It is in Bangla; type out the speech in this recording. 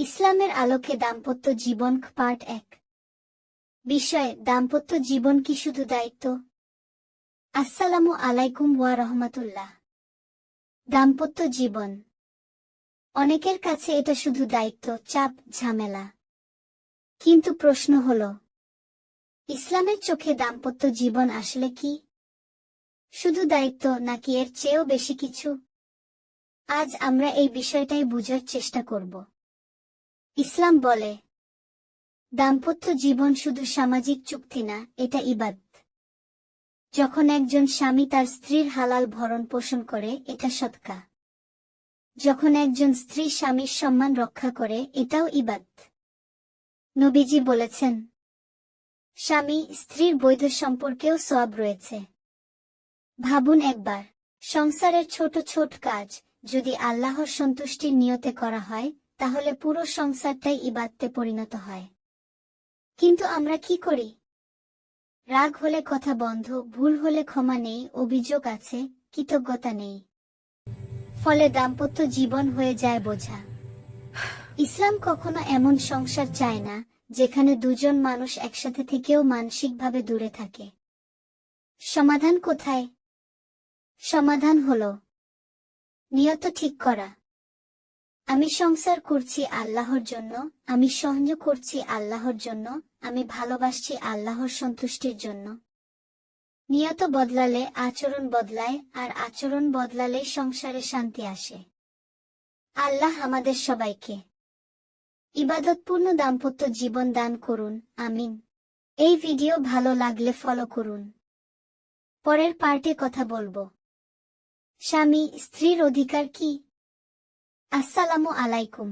ইসলামের আলোকে দাম্পত্য জীবন পার্ট 1। বিষয়: দাম্পত্য জীবন কি শুধু দায়িত্ব? আসসালামু আলাইকুম ওয়া রাহমাতুল্লাহ। দাম্পত্য জীবন অনেকের কাছে এটা শুধু দায়িত্ব, চাপ, ঝামেলা। কিন্তু প্রশ্ন হল, ইসলামের চোখে দাম্পত্য জীবন আসলে কি? শুধু দায়িত্ব নাকি এর চেয়েও বেশি কিছু? আজ আমরা এই বিষয়টাই বুঝার চেষ্টা করব। ইসলাম বলে, দাম্পত্য জীবন শুধু সামাজিক চুক্তি না, এটা ইবাদত। যখন একজন স্বামী তার স্ত্রীর হালাল ভরণ পোষণ করে, এটা সদকা। যখন একজন স্ত্রী স্বামীর সম্মান রক্ষা করে, এটাও ইবাদত। নবীজি বলেছেন, স্বামী স্ত্রীর বৈধ সম্পর্কেও সওয়াব রয়েছে। ভাবুন একবার, সংসারের ছোট ছোট কাজ যদি আল্লাহর সন্তুষ্টির নিয়তে করা হয়, তাহলে পুরো সংসারটাই ইবাদতে পরিণত হয়। কিন্তু আমরা কি করি? রাগ হলে কথা বন্ধ, ভুল হলে ক্ষমা নেই, অভিযোগ আছে, কৃতজ্ঞতা নেই। ফলে দাম্পত্য জীবন হয়ে যায় বোঝা। ইসলাম কখনো এমন সংসার চায় না যেখানে দুজন মানুষ একসাথে থেকেও মানসিকভাবে দূরে থাকে। সমাধান কোথায়? সমাধান হলো নিয়ত ঠিক করা। আমি সংসার করছি আল্লাহর জন্য, আমি সংযোগ করছি আল্লাহর জন্য, আমি ভালোবাসছি আল্লাহর সন্তুষ্টির জন্য। নিয়ত বদলালে আচরণ বদলায়, আর আচরণ বদলালে সংসারে শান্তি আসে। আল্লাহ আমাদের সবাইকে ইবাদতপূর্ণ দাম্পত্য জীবন দান করুন, আমিন। এই ভিডিও ভালো লাগলে ফলো করুন। পরের পার্টে কথা বলবো, স্বামী স্ত্রীর অধিকার কি। আসসালামু আলাইকুম।